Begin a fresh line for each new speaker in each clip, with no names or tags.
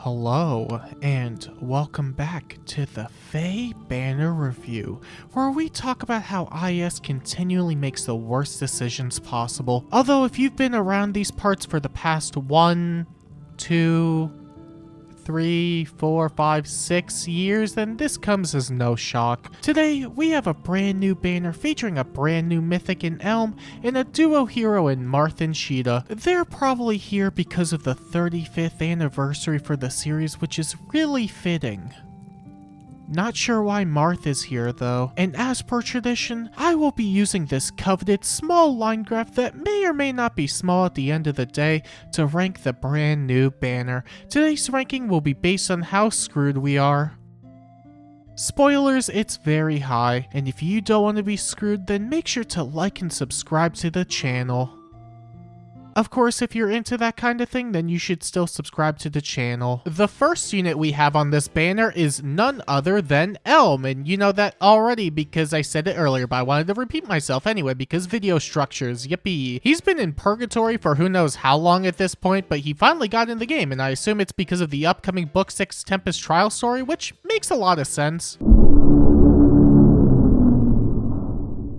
Hello, and welcome back to the Faye Banner Review, where we talk about how IS continually makes the worst decisions possible. Although if you've been around these parts for the past 1, 2, 3, 4, 5, 6 years, then this comes as no shock. Today, we have a brand new banner featuring a brand new mythic in Elm and a duo hero in Marth and Sheeta. They're probably here because of the 35th anniversary for the series, which is really fitting. Not sure why Marth is here though, and as per tradition, I will be using this coveted small line graph that may or may not be small at the end of the day to rank the brand new banner. Today's ranking will be based on how screwed we are. Spoilers, it's very high, and if you don't want to be screwed, then make sure to like and subscribe to the channel. Of course, if you're into that kind of thing, then you should still subscribe to the channel. The first unit we have on this banner is none other than Elm, and you know that already because I said it earlier, but I wanted to repeat myself anyway because video structures, yippee. He's been in purgatory for who knows how long at this point, but he finally got in the game, and I assume it's because of the upcoming Book 6 Tempest Trial story, which makes a lot of sense.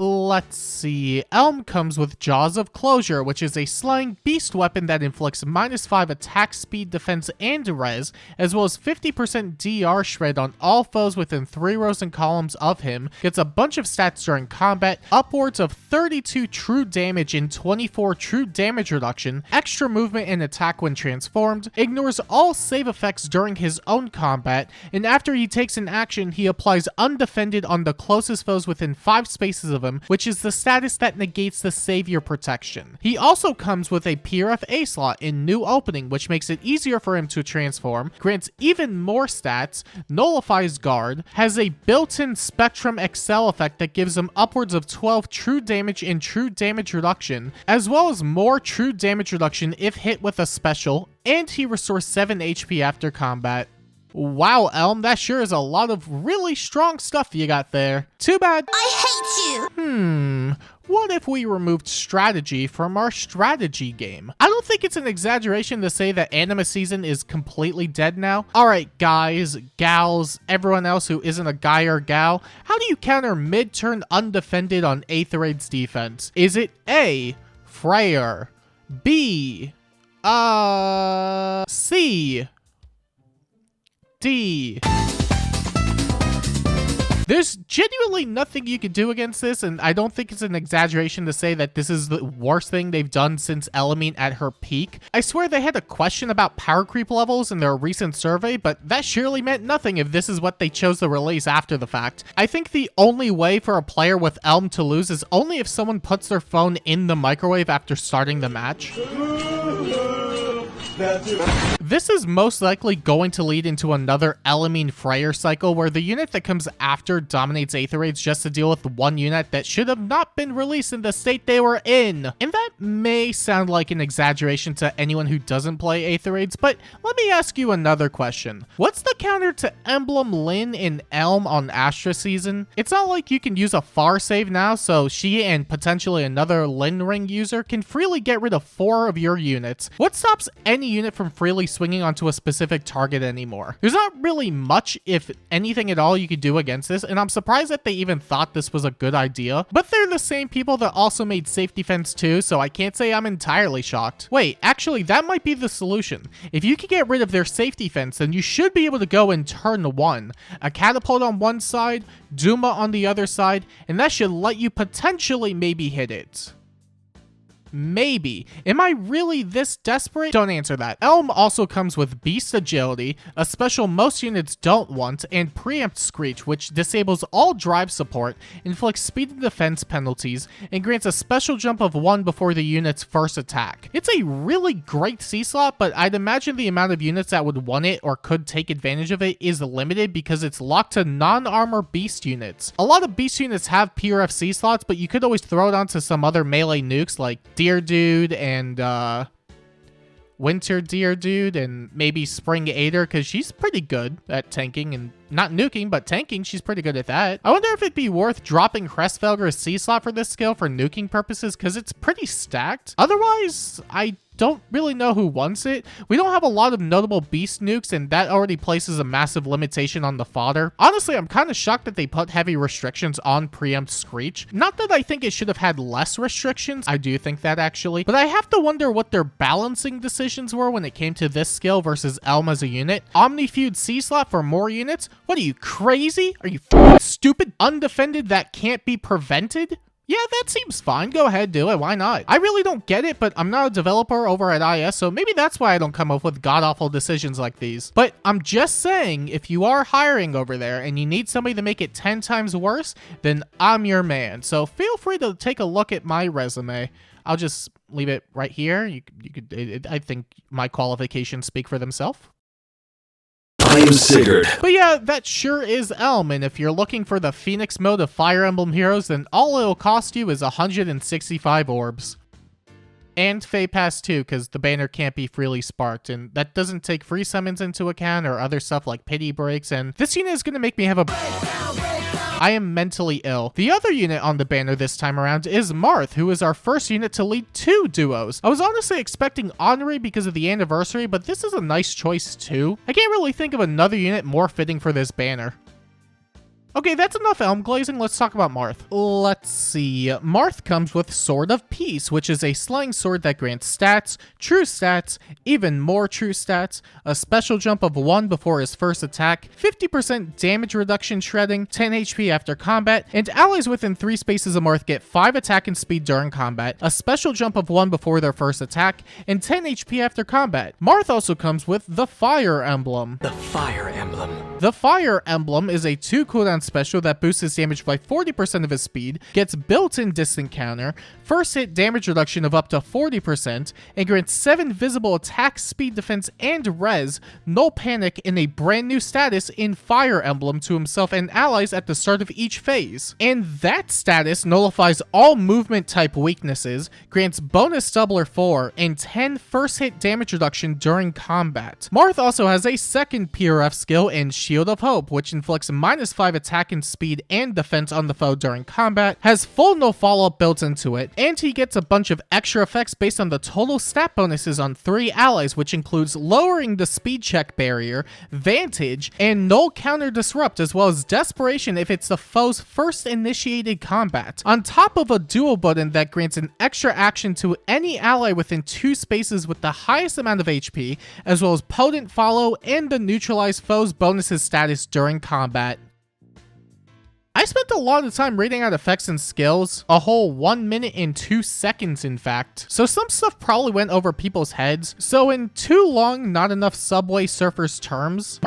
Let's see. Elm comes with Jaws of Closure, which is a slaying beast weapon that inflicts -5 attack speed, defense, and res, as well as 50% DR shred on all foes within 3 rows and columns of him, gets a bunch of stats during combat, upwards of 32 true damage and 24 true damage reduction, extra movement and attack when transformed, ignores all save effects during his own combat, and after he takes an action, he applies undefended on the closest foes within 5 spaces of him, which is the status that negates the savior protection. He also comes with a PRF A slot in New Opening, which makes it easier for him to transform, grants even more stats, nullifies guard, has a built-in Spectrum Excel effect that gives him upwards of 12 true damage and true damage reduction, as well as more true damage reduction if hit with a special, and he restores 7 HP after combat. Wow, Elm, that sure is a lot of really strong stuff you got there. Too bad.
I hate you!
What if we removed strategy from our strategy game? I don't think it's an exaggeration to say that anime season is completely dead now. Alright guys, gals, everyone else who isn't a guy or gal, how do you counter mid-turn undefended on Aether's defense? Is it A, Freyr, B, C, D. There's genuinely nothing you can do against this, and I don't think it's an exaggeration to say that this is the worst thing they've done since Elamine at her peak. I swear they had a question about power creep levels in their recent survey, but that surely meant nothing if this is what they chose to release after the fact. I think the only way for a player with Elm to lose is only if someone puts their phone in the microwave after starting the match. This is most likely going to lead into another Elamine Freyr cycle where the unit that comes after dominates Aether raids just to deal with one unit that should have not been released in the state they were in. And that may sound like an exaggeration to anyone who doesn't play Aether raids, but let me ask you another question. What's the counter to Emblem Lyn in Elm on Astra season? It's not like you can use a far save now, so she and potentially another Lyn ring user can freely get rid of 4 of your units. What stops any unit from freely swinging onto a specific target anymore? There's not really much, if anything at all, you could do against this, and I'm surprised that they even thought this was a good idea. But they're the same people that also made Safe Defense 2, so I can't say I'm entirely shocked. Wait, actually, that might be the solution. If you can get rid of their Safe Defense, then you should be able to go in turn 1. A catapult on one side, Duma on the other side, and that should let you potentially maybe hit it. Maybe. Am I really this desperate? Don't answer that. Elm also comes with Beast Agility, a special most units don't want, and Preempt Screech, which disables all drive support, inflicts speed and defense penalties, and grants a special jump of 1 before the unit's first attack. It's a really great C-slot, but I'd imagine the amount of units that would want it or could take advantage of it is limited because it's locked to non-armor beast units. A lot of beast units have PRF C-slots, but you could always throw it onto some other melee nukes like Deer Dude and Winter Deer Dude and maybe Spring Aether, because she's pretty good at tanking and not nuking, but tanking. She's pretty good at that. I wonder if it'd be worth dropping Crestfelger's C slot for this skill for nuking purposes, because it's pretty stacked. Otherwise, I don't really know who wants it. We don't have a lot of notable beast nukes, and that already places a massive limitation on the fodder. Honestly, I'm kind of shocked that they put heavy restrictions on Preempt Screech. Not that I think it should have had less restrictions, I do think that actually, but I have to wonder what their balancing decisions were when it came to this skill versus Elm as a unit. Omnifeud C-slot for more units? What are you, crazy? Are you stupid? Undefended that can't be prevented? Yeah, that seems fine. Go ahead, do it. Why not? I really don't get it, but I'm not a developer over at IS, so maybe that's why I don't come up with god-awful decisions like these. But I'm just saying, if you are hiring over there and you need somebody to make it 10 times worse, then I'm your man. So feel free to take a look at my resume. I'll just leave it right here. I think my qualifications speak for themselves.
I am Sigurd.
But yeah, that sure is Elm, and if you're looking for the Phoenix mode of Fire Emblem Heroes, then all it'll cost you is 165 orbs. And Fey Pass too, because the banner can't be freely sparked, and that doesn't take free summons into account or other stuff like pity breaks, and this unit is going to make me have a... I am mentally ill. The other unit on the banner this time around is Marth, who is our first unit to lead 2 duos. I was honestly expecting Henri because of the anniversary, but this is a nice choice too. I can't really think of another unit more fitting for this banner. Okay, that's enough elm glazing. Let's talk about Marth. Let's see. Marth comes with Sword of Peace, which is a slaying sword that grants stats, true stats, even more true stats, a special jump of 1 before his first attack, 50% damage reduction shredding, 10 HP after combat, and allies within 3 spaces of Marth get 5 attack and speed during combat, a special jump of 1 before their first attack, and 10 HP after combat. Marth also comes with the Fire Emblem.
The Fire Emblem.
The Fire Emblem is a 2 cooldown special that boosts his damage by 40% of his speed, gets built-in distant counter, first hit damage reduction of up to 40%, and grants 7 visible attack, speed, defense, and res, no panic, in a brand new status in Fire Emblem to himself and allies at the start of each phase. And that status nullifies all movement type weaknesses, grants bonus doubler 4, and 10 first hit damage reduction during combat. Marth also has a second PRF skill in Shield of Hope, which inflicts -5 attack and speed and defense on the foe during combat, has full no follow-up built into it, and he gets a bunch of extra effects based on the total stat bonuses on 3 allies, which includes lowering the speed check barrier, Vantage, and null counter disrupt, as well as desperation if it's the foe's first initiated combat, on top of a dual button that grants an extra action to any ally within 2 spaces with the highest amount of HP, as well as potent follow and the neutralize foe's bonuses status during combat. I spent a lot of time reading out effects and skills, a whole 1 minute and 2 seconds in fact, so some stuff probably went over people's heads, so in too long, not enough Subway Surfers terms,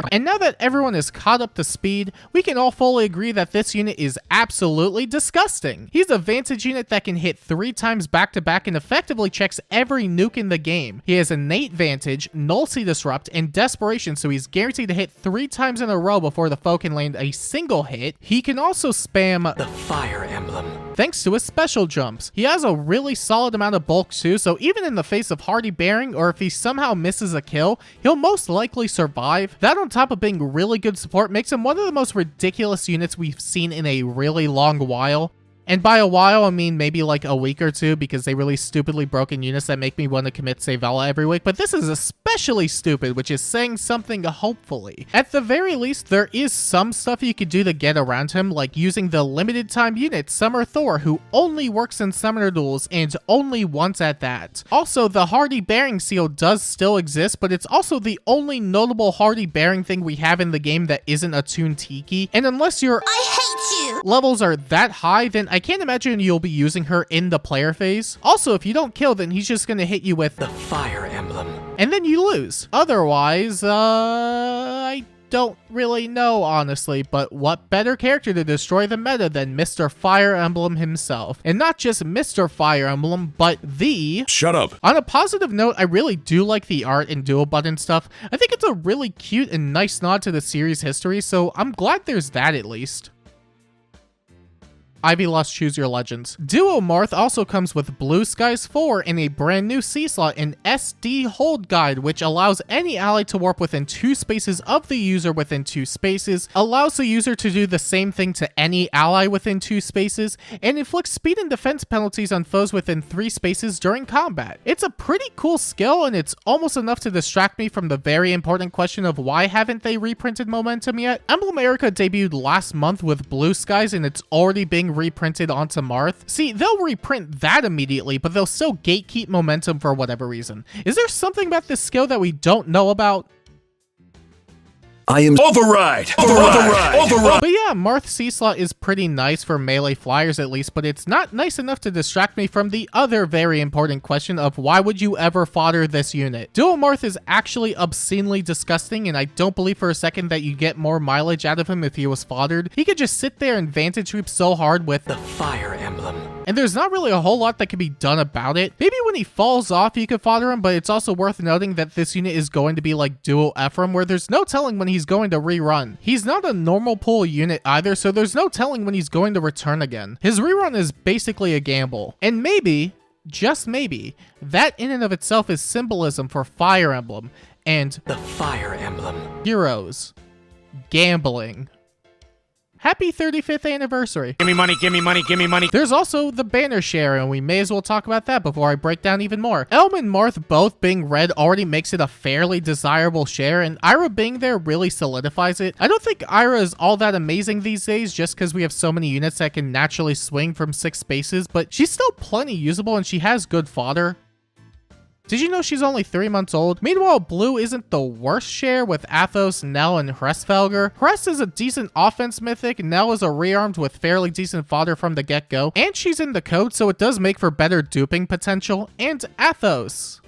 and now that everyone is caught up to speed, we can all fully agree that this unit is absolutely disgusting. He's a Vantage unit that can hit 3 times back to back and effectively checks every nuke in the game. He has innate Vantage, Nullsea Disrupt, and Desperation, so he's guaranteed to hit 3 times in a row before the foe can land a single hit. He can also spam
The Fire Emblem
thanks to his special jumps. He has a really solid amount of bulk too, so even in the face of Hardy Bearing, or if he somehow misses a kill, he'll most likely survive. That on top of being really good support makes him one of the most ridiculous units we've seen in a really long while. And by a while, I mean maybe like a week or two, because they release stupidly broken units that make me want to commit Savella every week, but this is especially stupid, which is saying something hopefully. At the very least, there is some stuff you could do to get around him, like using the limited time unit Summer Thor, who only works in summoner duels and only once at that. Also, the Hardy Bearing seal does still exist, but it's also the only notable Hardy Bearing thing we have in the game that isn't a Toon Tiki, and unless your levels are that high, then I can't imagine you'll be using her in the player phase. Also, if you don't kill, then he's just gonna hit you with
The Fire Emblem,
and then you lose. Otherwise, I don't really know, honestly, but what better character to destroy the meta than Mr. Fire Emblem himself? And not just Mr. Fire Emblem, but the...
Shut up.
On a positive note, I really do like the art and dual button stuff. I think it's a really cute and nice nod to the series history, so I'm glad there's that at least. Ivy Lost Choose Your Legends. Duo Marth also comes with Blue Skies 4 and a brand new C-slot in SD Hold Guide, which allows any ally to warp within 2 spaces of the user within 2 spaces, allows the user to do the same thing to any ally within 2 spaces, and inflicts speed and defense penalties on foes within 3 spaces during combat. It's a pretty cool skill, and it's almost enough to distract me from the very important question of why haven't they reprinted Momentum yet? Emblem Erica debuted last month with Blue Skies, and it's already being reprinted onto Marth. See, they'll reprint that immediately, but they'll still gatekeep Momentum for whatever reason. Is there something about this skill that we don't know about?
I am override.
But yeah, Marth C-slot is pretty nice for melee flyers at least, but it's not nice enough to distract me from the other very important question of why would you ever fodder this unit? Duo Marth is actually obscenely disgusting, and I don't believe for a second that you get more mileage out of him if he was foddered. He could just sit there and vantage sweep so hard with
the Fire Emblem.
And there's not really a whole lot that can be done about it. Maybe when he falls off, you could fodder him, but it's also worth noting that this unit is going to be like Duo Ephraim, where there's no telling when he's going to rerun. He's not a normal pool unit either, so there's no telling when he's going to return again. His rerun is basically a gamble. And maybe, just maybe, that in and of itself is symbolism for Fire Emblem and
the Fire Emblem.
Heroes. Gambling. Happy 35th anniversary.
Give me money, give me money, give me money.
There's also the banner share, and we may as well talk about that before I break down even more. Elm and Marth both being red already makes it a fairly desirable share, and Ira being there really solidifies it. I don't think Ira is all that amazing these days just because we have so many units that can naturally swing from 6 spaces, but she's still plenty usable and she has good fodder. Did you know she's only 3 months old? Meanwhile, Blue isn't the worst share with Athos, Nell, and Hresfelger. Hres is a decent offense mythic, Nell is a rearmed with fairly decent fodder from the get-go, and she's in the code, so it does make for better duping potential, and Athos.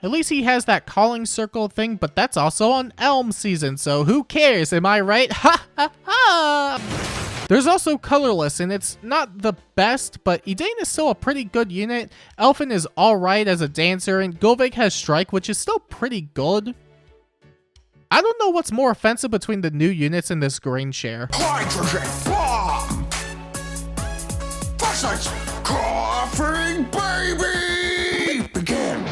At least he has that calling circle thing, but that's also on Elm season, so who cares, am I right? Ha ha ha! There's also Colorless, and it's not the best, but Edain is still a pretty good unit. Elfin is alright as a dancer, and Govig has Strike, which is still pretty good. I don't know what's more offensive between the new units in this green share.
Hydrogen bomb! Versus coughing baby! Begin!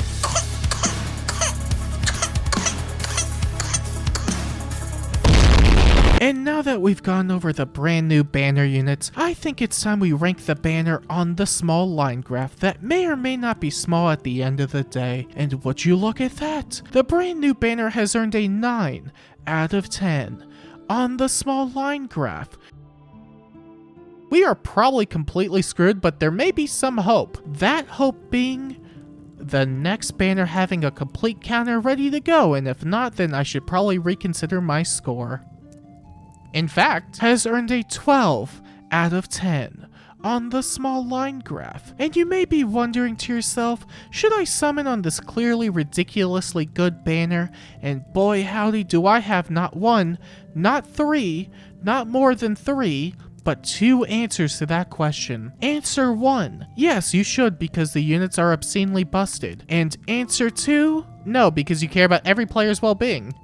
And now that we've gone over the brand new banner units, I think it's time we rank the banner on the small line graph that may or may not be small at the end of the day. And would you look at that? The brand new banner has earned a 9 out of 10 on the small line graph. We are probably completely screwed, but there may be some hope. That hope being the next banner having a complete counter ready to go, and if not, then I should probably reconsider my score. In fact, has earned a 12 out of 10 on the small line graph. And you may be wondering to yourself, should I summon on this clearly ridiculously good banner? And boy howdy do I have not 1, not 3, not more than 3, but 2 answers to that question. Answer 1, yes you should because the units are obscenely busted. And answer 2, no because you care about every player's well-being.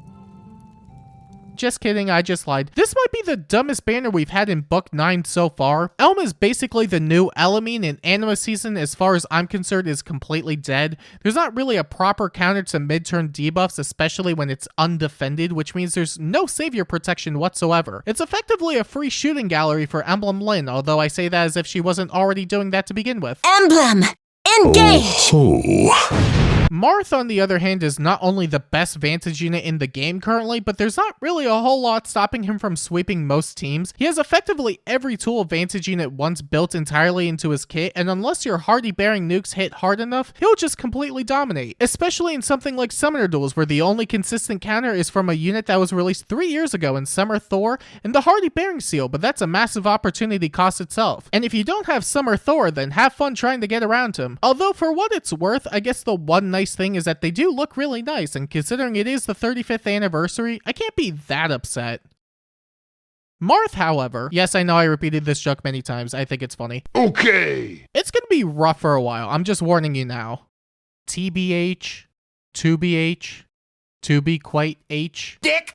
Just kidding, I just lied. This might be the dumbest banner we've had in Book 9 so far. Elm is basically the new Elamine, and Anima Season, as far as I'm concerned, is completely dead. There's not really a proper counter to mid-turn debuffs, especially when it's undefended, which means there's no savior protection whatsoever. It's effectively a free shooting gallery for Emblem Lyn, although I say that as if she wasn't already doing that to begin with.
Emblem, engage!
Marth, on the other hand, is not only the best Vantage unit in the game currently, but there's not really a whole lot stopping him from sweeping most teams. He has effectively every tool Vantage unit once built entirely into his kit, and unless your hardy-bearing nukes hit hard enough, he'll just completely dominate. Especially in something like Summoner Duels, where the only consistent counter is from a unit that was released 3 years ago in Summer Thor and the hardy-bearing seal, but that's a massive opportunity cost itself. And if you don't have Summer Thor, then have fun trying to get around him. Although for what it's worth, I guess the one nice thing is that they do look really nice, and considering it is the 35th anniversary, I can't be that upset. Marth, however, yes, I know I repeated this joke many times, I think it's funny.
Okay!
It's gonna be rough for a while, I'm just warning you now. TBH, 2BH, to be quite H.
Dick!